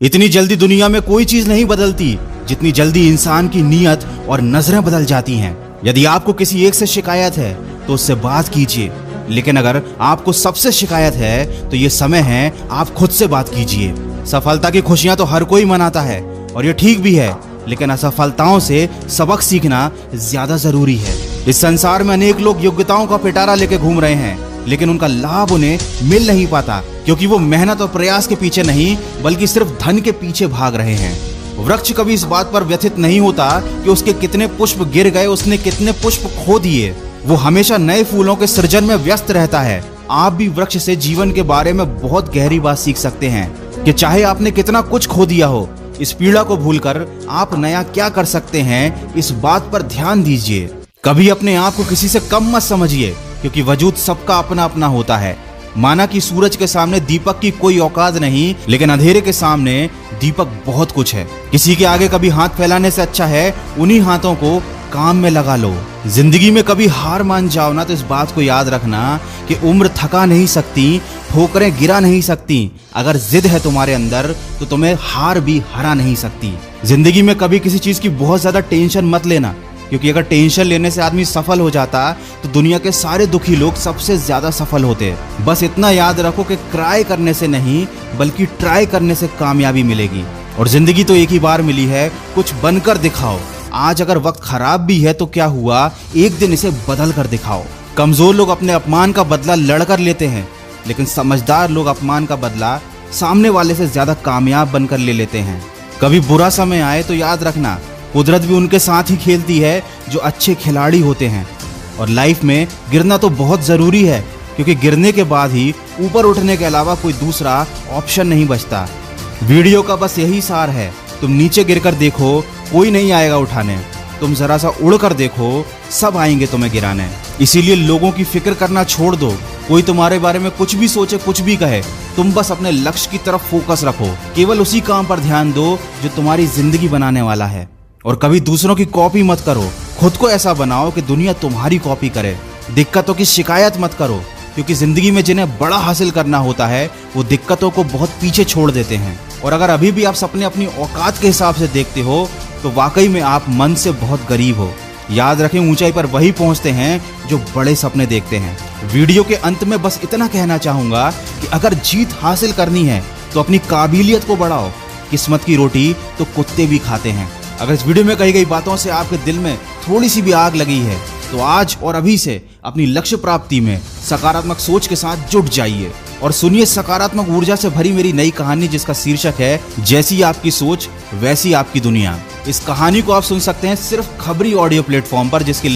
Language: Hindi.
इतनी जल्दी दुनिया में कोई चीज नहीं बदलती जितनी जल्दी इंसान की नीयत और नजरें बदल जाती हैं। यदि आपको किसी एक से शिकायत है तो उससे बात कीजिए, लेकिन अगर आपको सबसे शिकायत है तो ये समय है आप खुद से बात कीजिए। सफलता की खुशियां तो हर कोई मनाता है और ये ठीक भी है, लेकिन असफलताओं से सबक सीखना ज्यादा जरूरी है। इस संसार में अनेक लोग योग्यताओं का पिटारा लेके घूम रहे हैं, लेकिन उनका लाभ उन्हें मिल नहीं पाता क्योंकि वो मेहनत और प्रयास के पीछे नहीं बल्कि सिर्फ धन के पीछे भाग रहे हैं। वृक्ष कभी इस बात पर व्यथित नहीं होता कि उसके कितने पुष्प गिर गए, उसने कितने पुष्प खो दिए। वो हमेशा नए फूलों के सृजन में व्यस्त रहता है। आप भी वृक्ष से जीवन के बारे में बहुत गहरी बात सीख सकते हैं कि चाहे आपने कितना कुछ खो दिया हो, इस पीड़ा को भूलकर आप नया क्या कर सकते हैं, इस बात पर ध्यान दीजिए। कभी अपने आप को किसी से कम मत समझिए क्योंकि वजूद सबका अपना अपना होता है। माना कि सूरज के सामने दीपक की कोई औकात नहीं, लेकिन अंधेरे के सामने दीपक बहुत कुछ है। किसी के आगे कभी हाथ फैलाने से अच्छा है उन्हीं हाथों को काम में लगा लो। जिंदगी में कभी हार मान जाओ ना तो इस बात को याद रखना कि उम्र थका नहीं सकती, ठोकरें गिरा नहीं सकती। अगर जिद है तुम्हारे अंदर तो तुम्हें हार भी हरा नहीं सकती। जिंदगी में कभी किसी चीज की बहुत ज्यादा टेंशन मत लेना, क्योंकि अगर टेंशन लेने से आदमी सफल हो जाता तो दुनिया के सारे दुखी लोग सबसे ज्यादा सफल होते। बस इतना याद रखो कि क्राई करने से नहीं बल्कि ट्राई करने से कामयाबी मिलेगी। और जिंदगी तो एक ही बार मिली है, कुछ बनकर दिखाओ। आज अगर वक्त खराब भी है तो क्या हुआ, एक दिन इसे बदल कर दिखाओ। कमजोर लोग अपने अपमान का बदला लड़कर लेते हैं, लेकिन समझदार लोग अपमान का बदला सामने वाले से ज्यादा कामयाब बनकर ले लेते हैं। कभी बुरा समय आए तो याद रखना कुदरत भी उनके साथ ही खेलती है जो अच्छे खिलाड़ी होते हैं। और लाइफ में गिरना तो बहुत जरूरी है, क्योंकि गिरने के बाद ही ऊपर उठने के अलावा कोई दूसरा ऑप्शन नहीं बचता। वीडियो का बस यही सार है, तुम नीचे गिरकर देखो, कोई नहीं आएगा उठाने। तुम जरा सा उड़ कर देखो, सब आएंगे तुम्हें गिराने। इसीलिए लोगों की फिक्र करना छोड़ दो। कोई तुम्हारे बारे में कुछ भी सोचे, कुछ भी कहे, तुम बस अपने लक्ष्य की तरफ फोकस रखो। केवल उसी काम पर ध्यान दो जो तुम्हारी जिंदगी बनाने वाला है। और कभी दूसरों की कॉपी मत करो, खुद को ऐसा बनाओ कि दुनिया तुम्हारी कॉपी करे। दिक्कतों की शिकायत मत करो, क्योंकि जिंदगी में जिन्हें बड़ा हासिल करना होता है वो दिक्कतों को बहुत पीछे छोड़ देते हैं। और अगर अभी भी आप सपने अपनी औकात के हिसाब से देखते हो तो वाकई में आप मन से बहुत गरीब हो। याद रखें, ऊंचाई पर वही पहुंचते हैं जो बड़े सपने देखते हैं। वीडियो के अंत में बस इतना कहना चाहूंगा कि अगर जीत हासिल करनी है तो अपनी काबिलियत को बढ़ाओ। किस्मत की रोटी तो कुत्ते भी खाते हैं। अगर इस वीडियो में कही गई बातों से आपके दिल में थोड़ी सी भी आग लगी है तो आज और अभी से अपनी लक्ष्य प्राप्ति में सकारात्मक सोच के साथ जुट जाइए और सुनिए सकारात्मक ऊर्जा से भरी मेरी नई कहानी, जिसका शीर्षक है जैसी आपकी सोच वैसी आपकी दुनिया। इस कहानी को आप सुन सकते हैं सिर्फ खबरी ऑडियो प्लेटफॉर्म पर, जिसकी